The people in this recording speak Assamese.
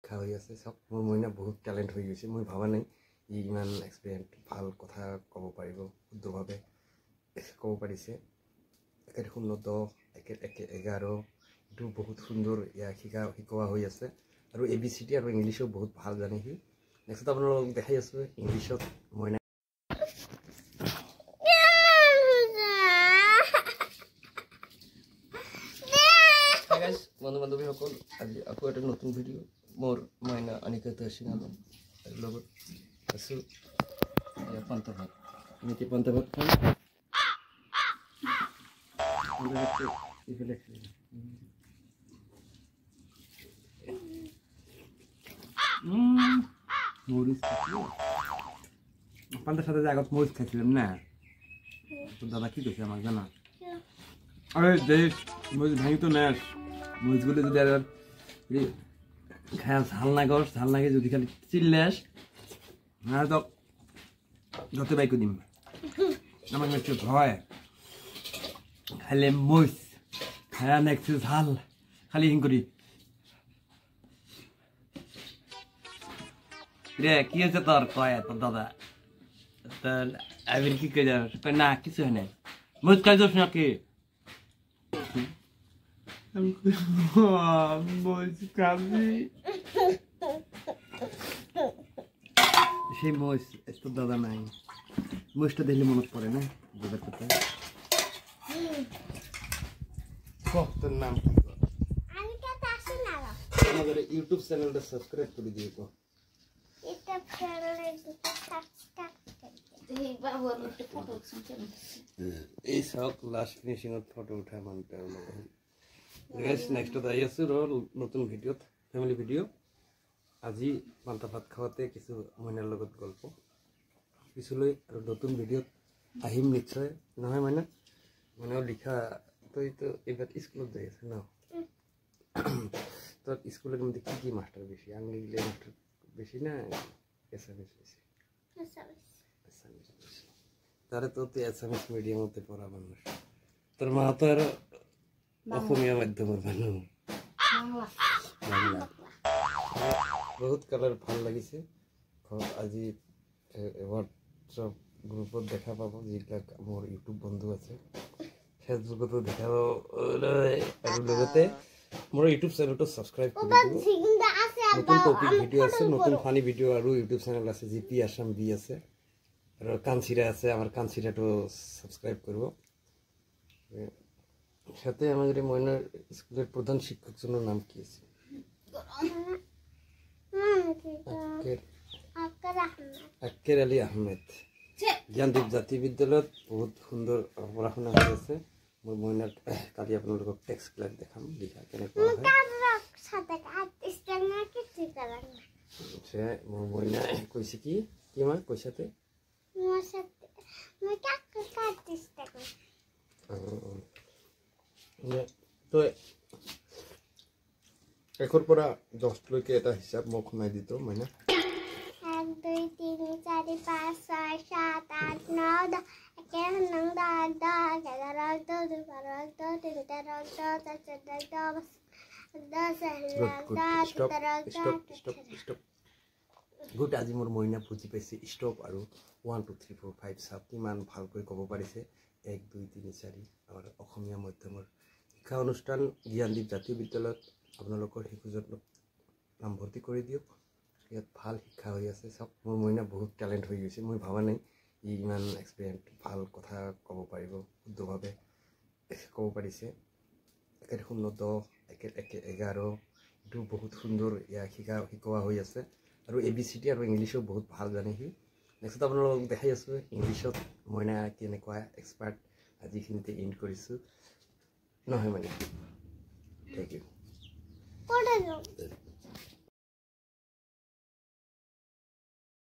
শিক্ষা হৈ আছে সব মোৰ মইনা বহুত ট্যালেন্ট হৈ গৈছে মই ভাবা নাই ই ইমান এক্সপেৰিয়েন্স ভাল কথা ক'ব পাৰিব শুদ্ধভাৱে ক'ব পাৰিছে একে শূন্য 10 একে 11 এটো বহুত সুন্দৰ ইয়া শিকোৱা হৈ আছে আৰু এবিসিডি আৰু ইংলিশও বহুত ভাল জানে সি নেক্সট আপোনালোকক দেখাই আছো ইংলিশত মইনা বন্ধু-বান্ধবী সকল আজি আকৌ এটা নতুন ভিডিও মোৰ মইনা অনিকেত সিংহালম লগত আছো পন্তভাত নিতি পন্তভাত খাম মরিচ পান্তার সাথে যে আগত মরিচ খাইছিলাম না তো দাদা কি কইছে আমাকে জানা আরে দেখ মরিচ ভাঙি তো নেস মরিচগুলো যদি আর খায় ঝাল লাগে যদি খালি চিল্লাস না তো যত বাইক দিম আমাকে একটু ভয় খাইলে মরিচ খায়া নেক্সট ঝাল খালি হিং করি রে কি হচ্ছে তোর কয় তোর দাদা তোর আবির কি কে যাস না কিছু হয় না মরিচ খাই যাস নাকি সেই মরিচ তোর দাদা নাই মরিচটা দেখলে মনে পড়ে না দাদার কথা তোর নাম কি আমাদের ইউটিউব চ্যানেলটা সাবস্ক্রাইব করে দিও তো এই সব লাস্ট ফিনিশিং এর ফটো উঠা মানতে হলো গাইস নেক্সট দাই আছে নতুন ভিডিও ফ্যামিলি ভিডিও আজি পান্তা ভাত খাওয়াতে কিছু মইনাৰ লগত গল্প পিছলৈ আৰু নতুন ভিডিও আহিম নিশ্চয় নহয় মানে লিখা তই তো এবাৰ স্কুলত যাই আছে ন তোর স্কুলের মধ্যে কি মাস্টার বেশি আঙ্গিলে মাস্টার বেশি না এসএমএস বেশি এসএমএস বেশি তারে তো তুই এসএমএস মিডিয়ামতে পড়া মানুষ তোর মা তো আর অসমীয়া মাধ্যমের মানুষ বাংলা বহুত কালার ভাল লাগিছে আজি হোয়াটসঅ্যাপ গ্রুপত দেখা পাব যিবিলাক মোৰ ইউটিউব বন্ধু আছে ফেসবুকতো দেখা পাব আৰু লগতে মোৰ ইউটিউব চ্যানেলটো সাবস্ক্ৰাইব কৰি দিও নতুন টপিক ভিডিও আছে নতুন ফানি ভিডিও আৰু ইউটিউব চ্যানেল আছে জিপি আসাম বি আছে আৰু কানচিরা আছে আমার কানচিরাটো সাবস্ক্রাইব করব সাথে আমাদের মইনার স্কুলের প্রধান শিক্ষকজনের নাম কি আছে আক্কের আলী আহমেদ জ্ঞানদীপ জাতীয় বিদ্যালয়ত বহুত সুন্দর পড়াশোনা হৈ আছে মোৰ মইনাক কালি আপোনালোকক টেক্সট ক্লাস দেখাম লিখা কেনেকুৱা হয় মোৰ মইনা কৈছে কি মা কৈছাতে তো একৰ পৰা 10 লৈকে এটা হিসাব মোক শুনাই দিত মইনা 1 2 3 4 5 6 7 8 9 10 গুড আজি মোৰ মইনা বুজি পাইছে স্টপ আৰু 1 2 3 4 5 সাব কিমান ভালকৈ ক'ব পাৰিছে 1 2 3 4 আমাৰ অসমীয়া মাধ্যমৰ শিক্ষা অনুষ্ঠান জ্ঞানদীপ জাতীয় বিদ্যালয়ত আপোনালোকৰ শিশুজনক নামভৰ্তি কৰি দিয়ক ইয়াত ভাল শিক্ষা হৈ আছে সব মোৰ মইনা বহুত ট্যালেন্ট হৈ গৈছে মই ভাবা নাই ই ইমান এক্সপেৰিয়েন্স ভাল কথা ক'ব পাৰিব শুদ্ধভাৱে ক'ব পাৰিছে একে শূন্য 10 একে 11 এটো বহুত সুন্দৰ ইয়া শিকোৱা হৈ আছে আৰু এবিসিডি আৰু ইংলিশও বহুত ভাল জানে সি নেক্সট আপোনালোকক দেখাই আছো ইংলিশত মইনা কেনেকুৱা এক্সপাৰ্ট আজিখিনিতে এন্ড কৰিছো নহয় মানে থ্যাংক ইউ